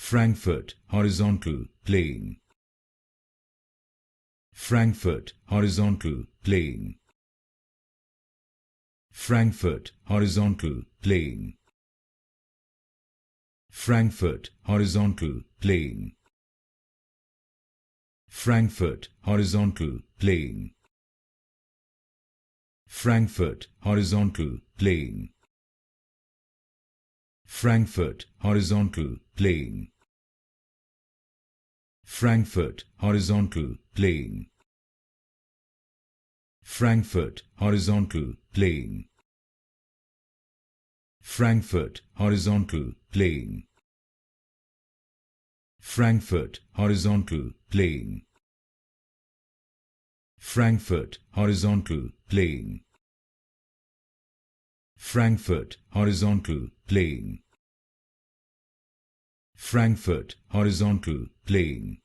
Frankfort Horizontal Plane. Frankfort Horizontal Plane. Frankfort Horizontal Plane. Frankfort Horizontal Plane. Frankfort Horizontal Plane. Frankfort Horizontal Plane. Frankfort Horizontal Plane. Frankfort Horizontal Plane. Frankfort Horizontal Plane. Frankfort Horizontal Plane. Frankfort Horizontal Plane. Frankfort Horizontal Plane. Frankfort Horizontal Plane. Frankfort Horizontal Plane.